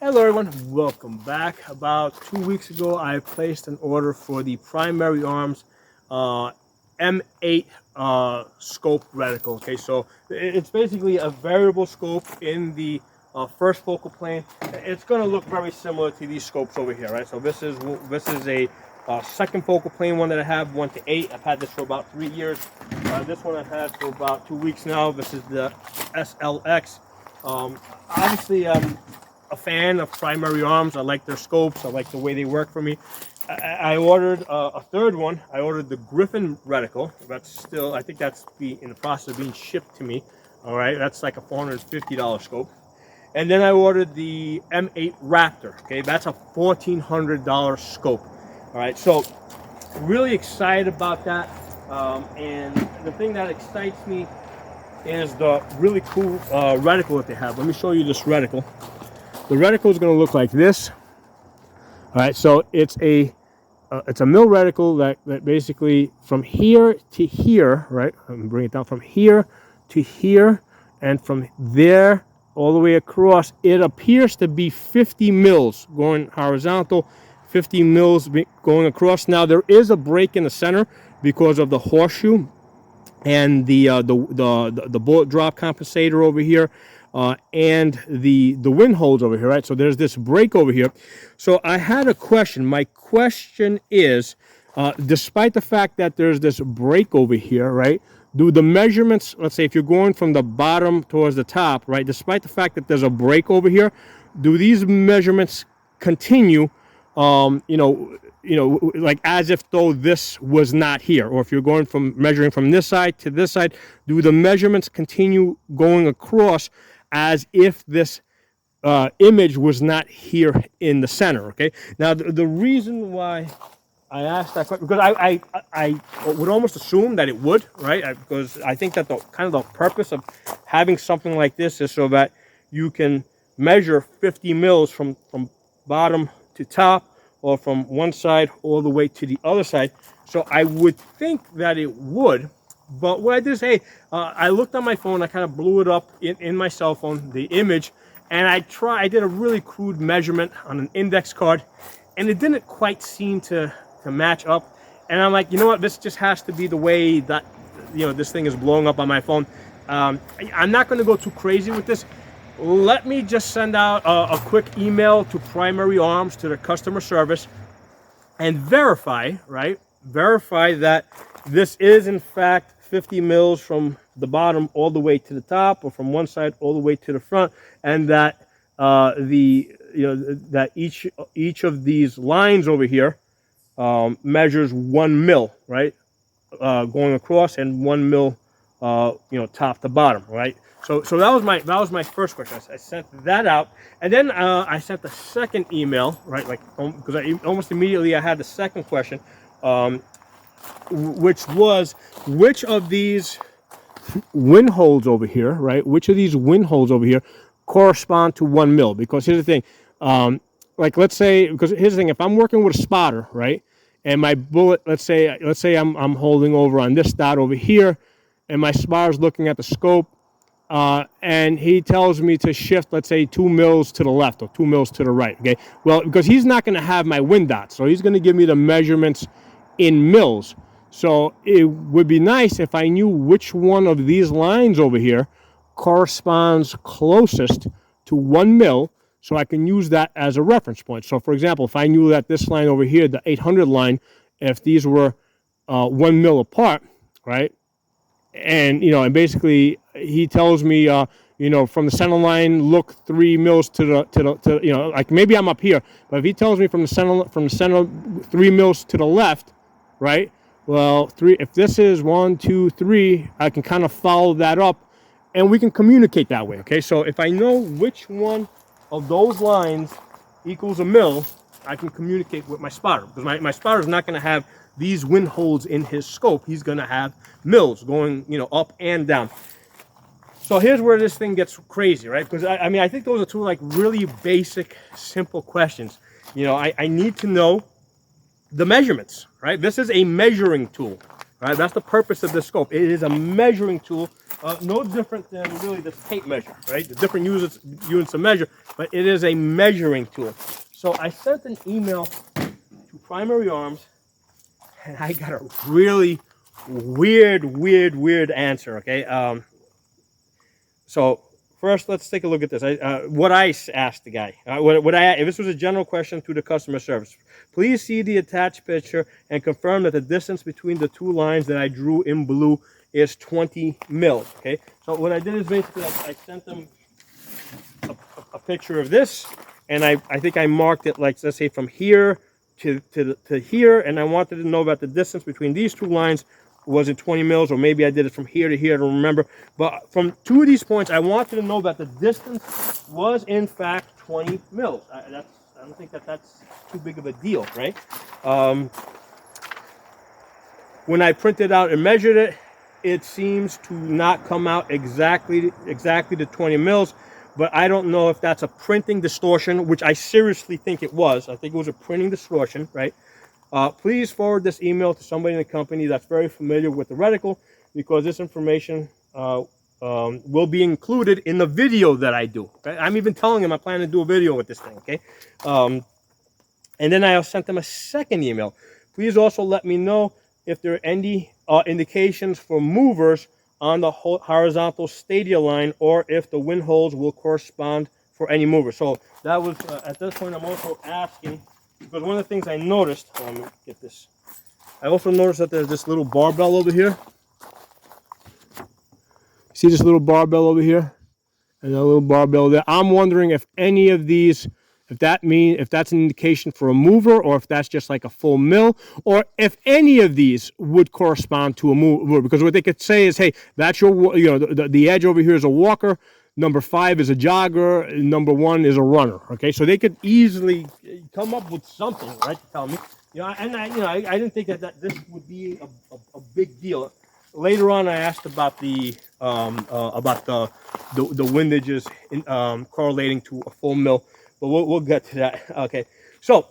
Hello everyone, welcome back. About 2 weeks ago I placed an order for the Primary Arms M8 scope reticle. Okay, so it's basically a variable scope in the first focal plane. It's going to look very similar to these scopes over here, right? So this is a second focal plane one that I have, 1 to 8. I've had this for about 3 years. This one I've had for about 2 weeks now. This is the PLX-c. Obviously a fan of Primary Arms. I like their scopes. I like the way they work for me. I ordered a third one. I ordered the Griffin reticle. That's still, I think that's in the process of being shipped to me. All right, that's like a $450 scope. And then I ordered the M8 Raptor. Okay, that's a $1,400 scope. All right, so really excited about that. And the thing that excites me is the really cool reticle that they have. Let me show you this reticle. The reticle is going to look like this. All right, so it's a mill reticle that basically from here to here, right? I'm going to bring it down from here to here, and from there all the way across. It appears to be 50 mils going horizontal, 50 mils going across. Now there is a break in the center because of the horseshoe and the bullet drop compensator over here. And the wind holes over here, right? So there's this break over here. So I had a question. My question is, despite the fact that there's this break over here, right? Do the measurements, let's say if you're going from the bottom towards the top, right? Despite the fact that there's a break over here, do these measurements continue, like as if though this was not here? Or if you're going from measuring from this side to this side, do the measurements continue going across as if this image was not here in the center? Okay, now the reason why I asked that question, because I would almost assume that it would, right? Because I think that the purpose of having something like this is so that you can measure 50 mils from bottom to top, or from one side all the way to the other side. So I would think that it would. But what I did is, hey, I looked on my phone, I kind of blew it up in my cell phone, the image, and I did a really crude measurement on an index card, and it didn't quite seem to match up. And I'm like, you know what, this just has to be the way that, this thing is blowing up on my phone. I'm not going to go too crazy with this. Let me just send out a quick email to Primary Arms, to their customer service, and verify, right? Verify that this is in fact 50 mils from the bottom all the way to the top, or from one side all the way to the front, and that that each of these lines over here measures 1 mil, right, going across, and 1 mil, top to bottom, right? So that was my first question. I sent that out, and then I sent the second email, right? Like, because almost immediately I had the second question, which was, which of these wind holes over here, right? Which of these wind holes over here correspond to 1 mil? Because here's the thing, like, let's say, because here's the thing, if I'm working with a spotter, right, and my bullet, let's say I'm holding over on this dot over here, and my spotter's looking at the scope, and he tells me to shift, let's say 2 mils to the left or 2 mils to the right. Okay, well, because he's not going to have my wind dots, so he's going to give me the measurements in mils. So it would be nice if I knew which one of these lines over here corresponds closest to 1 mil, so I can use that as a reference point. So for example, if I knew that this line over here, the 800 line, if these were 1 mil apart, right? And and basically he tells me from the center line, look 3 mils to the like, maybe I'm up here, but if he tells me from the center 3 mils to the left, right? Well, if this is 1, 2, 3, I can kind of follow that up, and we can communicate that way. Okay, so if I know which one of those lines equals a mil, I can communicate with my spotter, because my spotter is not going to have these wind holes in his scope. He's going to have mils going, up and down. So here's where this thing gets crazy, right? Because I think those are two like really basic, simple questions. I need to know the measurements, right? This is a measuring tool. Right, that's the purpose of this scope. It is a measuring tool, no different than really this tape measure, right? The different units of measure, but it is a measuring tool. So I sent an email to Primary Arms, and I got a really weird answer. Okay, so first let's take a look at this. What I asked the guy. If this was a general question to the customer service, please see the attached picture and confirm that the distance between the two lines that I drew in blue is 20 mils. Okay, so what I did is basically I sent them a picture of this, and I think I marked it, like, let's say from here to here, and I wanted to know about the distance between these two lines. Was it 20 mils, or maybe I did it from here to here, I don't remember. But from two of these points, I wanted to know that the distance was in fact 20 mils. I don't think that's too big of a deal, right? When I printed out and measured it, it seems to not come out exactly to 20 mils. But I don't know if that's a printing distortion, which I seriously think it was. I think it was a printing distortion, right? Please forward this email to somebody in the company that's very familiar with the reticle, because this information will be included in the video that I do. Okay? I'm even telling him I plan to do a video with this thing. Okay, and then I sent them a second email. Please also let me know if there are any indications for movers on the horizontal stadia line, or if the wind holes will correspond for any mover. So that was at this point I'm also asking, because one of the things I noticed, let me get this. I also noticed that there's this little barbell over here. See this little barbell over here? And a little barbell there. I'm wondering if any of these, if that's an indication for a mover, or if that's just like a full mill, or if any of these would correspond to a mover. Because what they could say is, hey, that's your, the edge over here is a walker. Number 5 is a jogger. Number 1 is a runner. Okay, so they could easily come up with something, right, to tell me. And I didn't think that this would be a big deal. Later on, I asked about the windages correlating to a full mill, but we'll get to that. Okay, so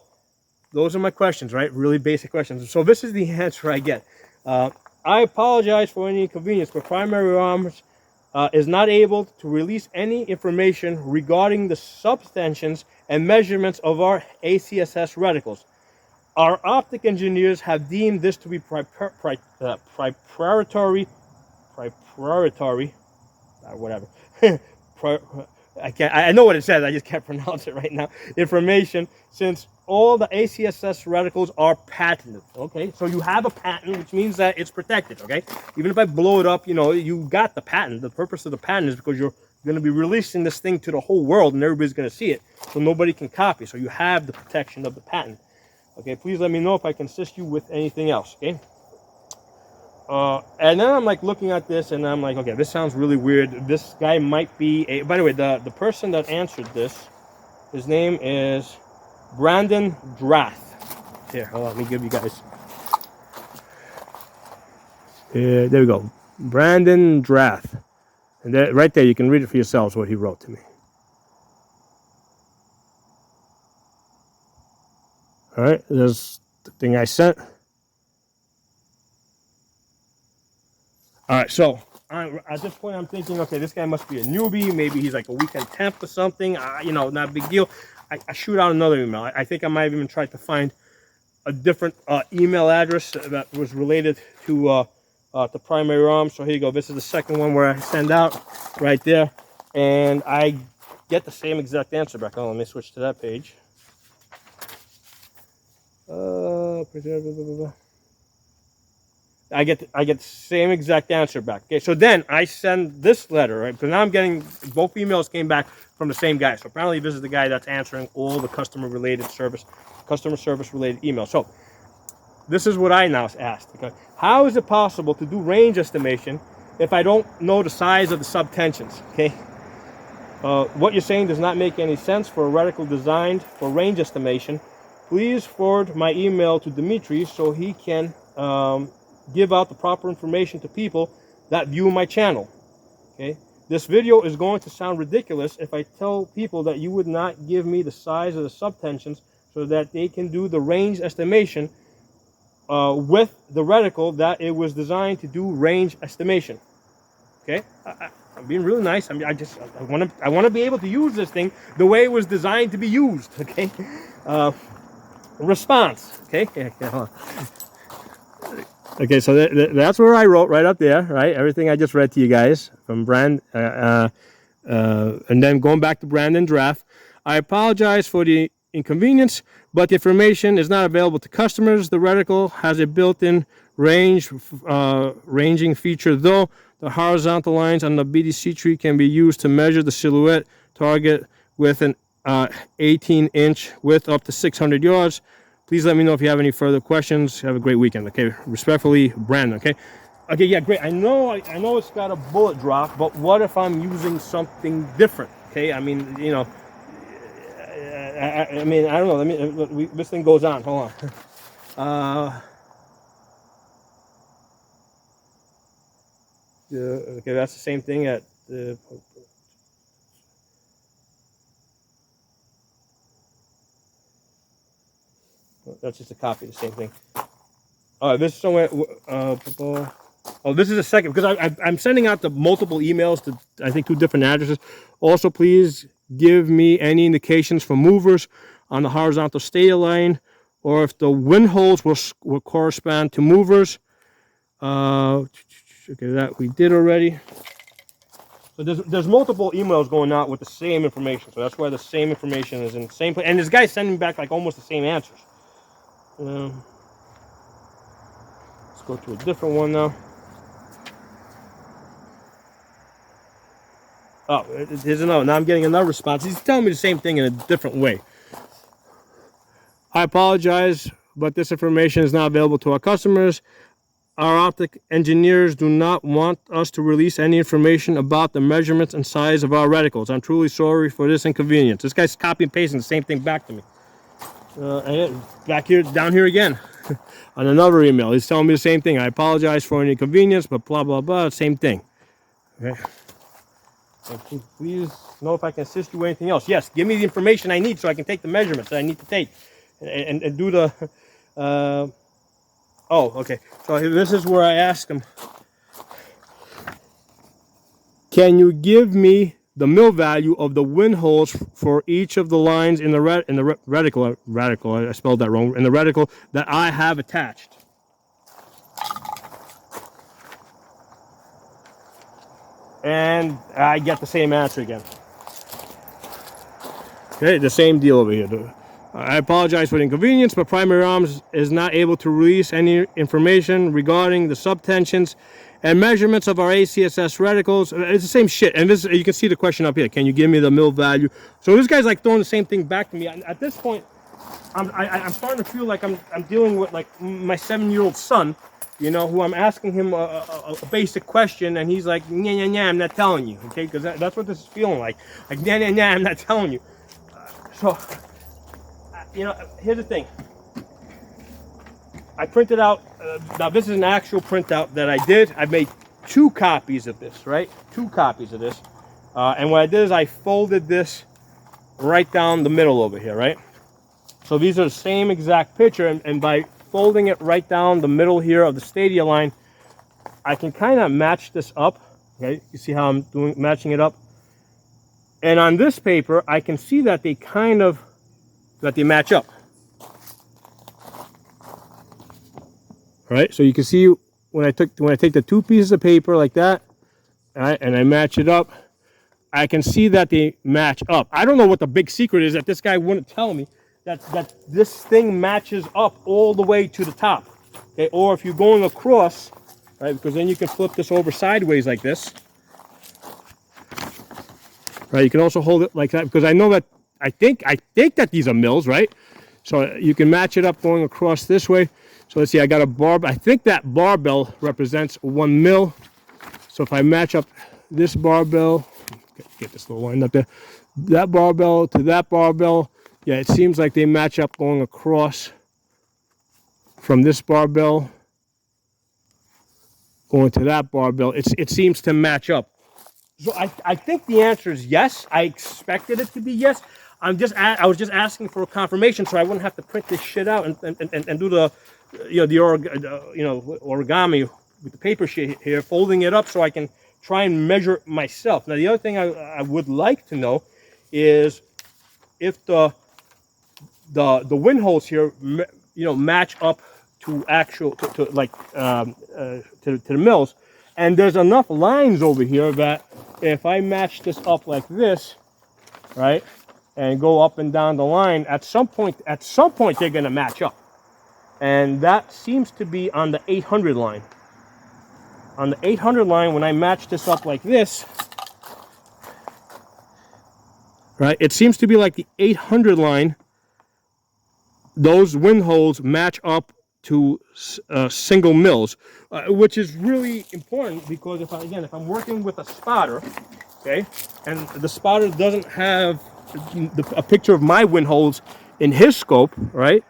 those are my questions, right? Really basic questions. So this is the answer I get. I apologize for any inconvenience, but Primary Arms is not able to release any information regarding the subtensions and measurements of our ACSS reticles. Our optic engineers have deemed this to be proprietary, whatever. I know what it says, I just can't pronounce it right now. Information, since all the ACSS reticles are patented. Okay, so you have a patent, which means that it's protected. Okay, even if I blow it up, you got the patent. The purpose of the patent is because you're going to be releasing this thing to the whole world, and everybody's going to see it, so nobody can copy. So you have the protection of the patent. Okay, please let me know if I can assist you with anything else. Okay. And then I'm like looking at this, and I'm like, okay, this sounds really weird. This guy might be a. By the way, the person that answered this, his name is Brandon Drath. Here, hold on, let me give you guys. There we go, Brandon Drath, and there, right there, you can read it for yourselves what he wrote to me. All right, there's the thing I sent. All right, so at this point, I'm thinking, okay, this guy must be a newbie. Maybe he's like a weekend temp or something. Not a big deal. I shoot out another email. I think I might have even tried to find a different email address that was related to the Primary Arms. So here you go. This is the second one where I send out right there, and I get the same exact answer back. Oh, let me switch to that page. I get the same exact answer back. Okay, so then I send this letter, right? Because now I'm getting, both emails came back from the same guy. So apparently this is the guy that's answering all the customer service related emails. So this is what I now asked. Okay, how is it possible to do range estimation if I don't know the size of the subtensions? Okay, what you're saying does not make any sense for a reticle designed for range estimation. Please forward my email to Dimitri so he can give out the proper information to people that view my channel. Okay, this video is going to sound ridiculous if I tell people that you would not give me the size of the subtensions so that they can do the range estimation with the reticle that it was designed to do range estimation. Okay, I'm being really nice. I mean, I want to be able to use this thing the way it was designed to be used. Okay, response. Okay, okay. So that's where I wrote right up there. Right, everything I just read to you guys from Brand, and then going back to Brandon draft. I apologize for the inconvenience, but the information is not available to customers. The reticle has a built-in ranging feature, though. The horizontal lines on the BDC tree can be used to measure the silhouette target with an 18-inch width up to 600 yards. Please let me know if you have any further questions. Have a great weekend. Okay, respectfully, Brandon. Okay, okay, yeah, great. I know it's got a bullet drop, but what if I'm using something different? Okay, I mean, you know, I mean, I don't know. This thing goes on. Hold on. Okay, that's the same thing at the. That's just a copy of the same thing. This is somewhere. Oh, this is a second because I'm sending out the multiple emails to I think 2 different addresses. Also, please give me any indications for movers on the horizontal stadia line, or if the wind holes will correspond to movers. Okay, that we did already. So there's multiple emails going out with the same information. So that's why the same information is in the same place. And this guy's sending back like almost the same answers. Let's go to a different one now. Oh, here's another. Now I'm getting another response. He's telling me the same thing in a different way. I apologize, but this information is not available to our customers. Our optic engineers do not want us to release any information about the measurements and size of our reticles. I'm truly sorry for this inconvenience. This guy's copy and pasting the same thing back to me. And back here, down here again, on another email. He's telling me the same thing. I apologize for any inconvenience, but blah, blah, blah, same thing. Okay. And please know if I can assist you with anything else. Yes, give me the information I need so I can take the measurements that I need to take and do the... Oh, okay. So this is where I asked him, can you give me the mil value of the wind holes for each of the lines in the reticle? I spelled that wrong. In the reticle that I have attached. And I get the same answer again. Okay, the same deal over here. I apologize for the inconvenience, but Primary Arms is not able to release any information regarding the subtensions and measurements of our ACSS reticles. It's the same shit. And this, you can see the question up here. Can you give me the mil value? So this guy's like throwing the same thing back to me. At this point, I'm starting to feel like I'm dealing with like my 7-year-old son, you know, who I'm asking him a basic question, and he's like, yeah, I'm not telling you, okay? Because that's what this is feeling like. Like, yeah, I'm not telling you. So, you know, here's the thing. I printed out, now this is an actual printout that I did. I made 2 copies of this, right? 2 copies of this. And what I did is I folded this right down the middle over here, right? So these are the same exact picture, and by folding it right down the middle here of the stadia line, I can kind of match this up. Okay, you see how I'm matching it up? And on this paper, I can see that they match up. All right, so you can see when I take the 2 pieces of paper like that, all right, and I match it up, I can see that they match up. I don't know what the big secret is that this guy wouldn't tell me, that this thing matches up all the way to the top. Okay, or if you're going across, right, because then you can flip this over sideways like this. Right, you can also hold it like that, because I know that I think that these are mils, right? So you can match it up going across this way. So let's see, I got a barbell. I think that barbell represents 1 mil. So if I match up this barbell, get this little line up there, that barbell to that barbell, yeah, it seems like they match up going across from this barbell going to that barbell. It seems to match up. So I think the answer is yes. I expected it to be yes. I was just asking for a confirmation so I wouldn't have to print this shit out and do origami with the paper sheet here, folding it up so I can try and measure myself. Now, the other thing I would like to know is if the wind holes here, match up to actual to the mills, and there's enough lines over here that if I match this up like this, right, and go up and down the line, at some point they're going to match up, and that seems to be on the 800 line. On the 800 line, when I match this up like this, right, it seems to be like the 800 line. Those wind holes match up to single mills, which is really important, because if I'm working with a spotter, okay, and the spotter doesn't have a picture of my wind holes in his scope, right?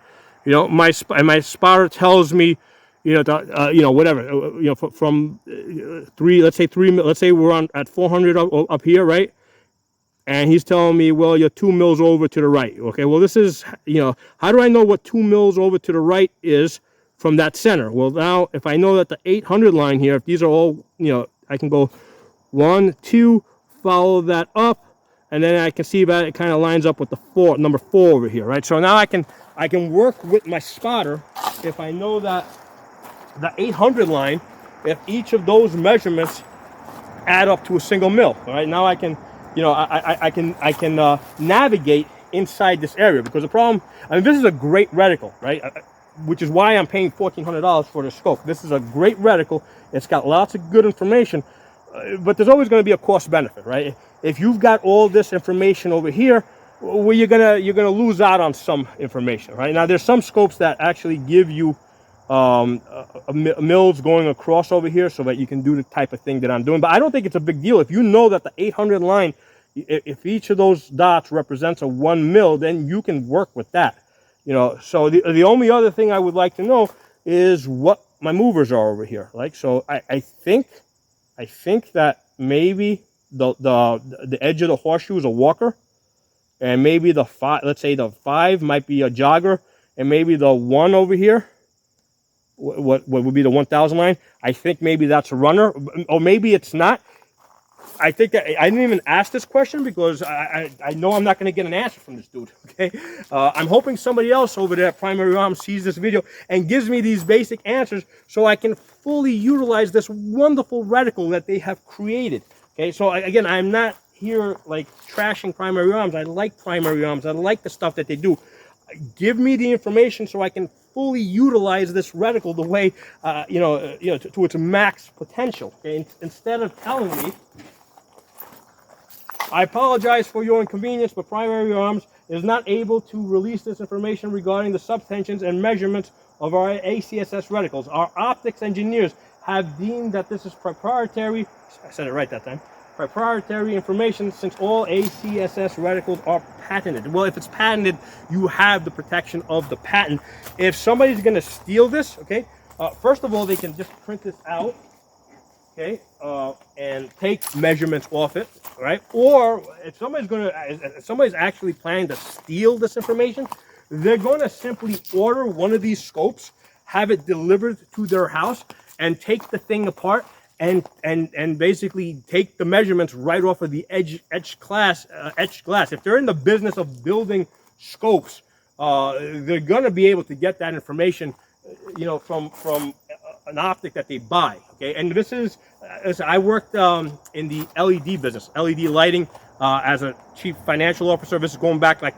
My spotter tells me, whatever, from let's say we're on at 400 up here, right? And he's telling me, well, you're 2 mils over to the right. Okay, well, this is, how do I know what 2 mils over to the right is from that center? Well, now, if I know that the 800 line here, if these are all, I can go 1, 2, follow that up, and then I can see that it kind of lines up with the number 4 over here, right? So now I can work with my spotter if I know that the 800 line, if each of those measurements add up to a single mil, all right? Now I can, I can navigate inside this area, because the problem, this is a great reticle, right? Which is why I'm paying $1,400 for the scope. This is a great reticle. It's got lots of good information, but there's always going to be a cost benefit, right? If you've got all this information over here, well, you're gonna lose out on some information, right? Now, there's some scopes that actually give you mills going across over here so that you can do the type of thing that I'm doing, but I don't think it's a big deal. If you know that the 800 line, if each of those dots represents a 1 mil, then you can work with that. So the only other thing I would like to know is what my movers are over here. Like, so I think that maybe the edge of the horseshoe is a walker, and maybe the 5, let's say the 5 might be a jogger, and maybe the 1 over here, what would be the 1000 line, I think maybe that's a runner, or maybe it's not. I think that I didn't even ask this question because I know I'm not going to get an answer from this dude. Okay, I'm hoping somebody else over there at Primary Arms sees this video and gives me these basic answers so I can fully utilize this wonderful reticle that they have created. Okay, so again, I'm not here like trashing Primary Arms. I like Primary Arms. I like the stuff that they do. Give me the information so I can fully utilize this reticle the way to its max potential. Okay, instead of telling me, I apologize for your inconvenience, but Primary Arms is not able to release this information regarding the subtensions and measurements of our ACSS reticles. Our optics engineers have deemed that this is proprietary, I said it right that time, proprietary information, since all ACSS reticles are patented. Well, if it's patented, you have the protection of the patent. If somebody's going to steal this, okay, first of all, they can just print this out, okay, and take measurements off it, right? Or if somebody's actually planning to steal this information, they're going to simply order one of these scopes, have it delivered to their house, and take the thing apart and basically take the measurements right off of the etched glass. If they're in the business of building scopes, they're going to be able to get that information, from an optic that they buy. Okay, and this is, I worked in the LED business, LED lighting, as a chief financial officer. This is going back like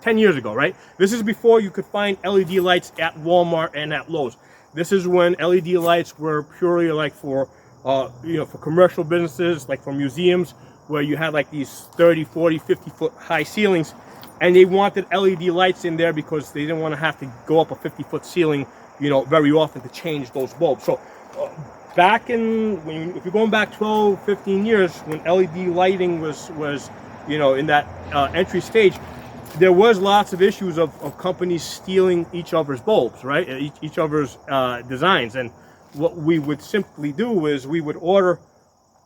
10 years ago, right? This is before you could find LED lights at Walmart and at Lowe's. This is when LED lights were purely like for commercial businesses, like for museums, where you had like these 30, 40, 50 foot high ceilings, and they wanted LED lights in there because they didn't want to have to go up a 50-foot ceiling, very often to change those bulbs. So back if you're going back 12, 15 years, when LED lighting was in that entry stage, there was lots of issues of companies stealing each other's bulbs, right? Each other's designs. And what we would simply do is we would order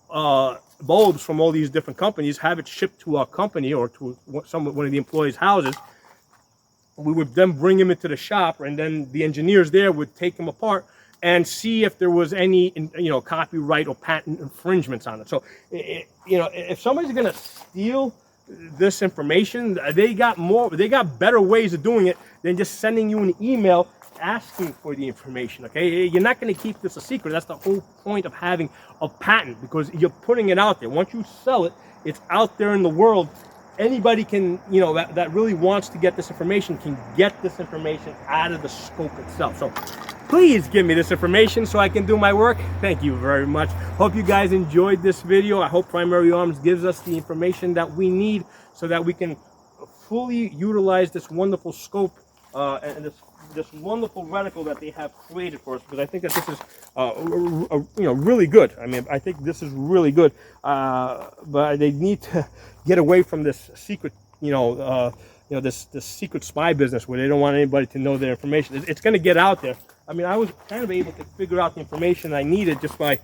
bulbs from all these different companies, have it shipped to our company or to one of the employees' houses, we would then bring him into the shop, and then the engineers there would take him apart and see if there was any, copyright or patent infringements on it. So, if somebody's going to steal this information, they got better ways of doing it than just sending you an email asking for the information. Okay, you're not going to keep this a secret. That's the whole point of having a patent, because you're putting it out there. Once you sell it, it's out there in the world. Anybody can, that really wants to get this information can get this information out of the scope itself. So please give me this information so I can do my work. Thank you very much. Hope you guys enjoyed this video. I hope Primary Arms gives us the information that we need so that we can fully utilize this wonderful scope and this wonderful reticle that they have created for us, because I think that this is really good. I mean, I think this is really good, but they need to get away from this secret, this secret spy business where they don't want anybody to know their information. It's going to get out there. I mean, I was kind of able to figure out the information I needed just by,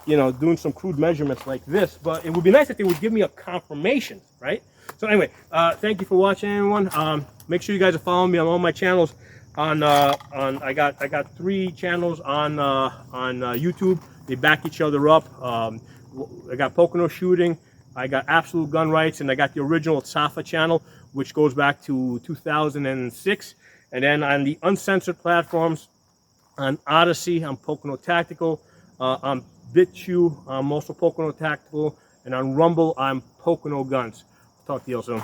doing some crude measurements like this, but it would be nice if they would give me a confirmation, right? So anyway, thank you for watching, everyone. Make sure you guys are following me on all my channels. I got 3 channels on YouTube. They back each other up. I got Pocono Shooting, I got Absolute Gun Rights, and I got the original Safa channel, which goes back to 2006. And then on the uncensored platforms, on Odyssey, I'm Pocono Tactical. On BitChute, I'm also Pocono Tactical. And on Rumble, I'm Pocono Guns. Talk to you all soon.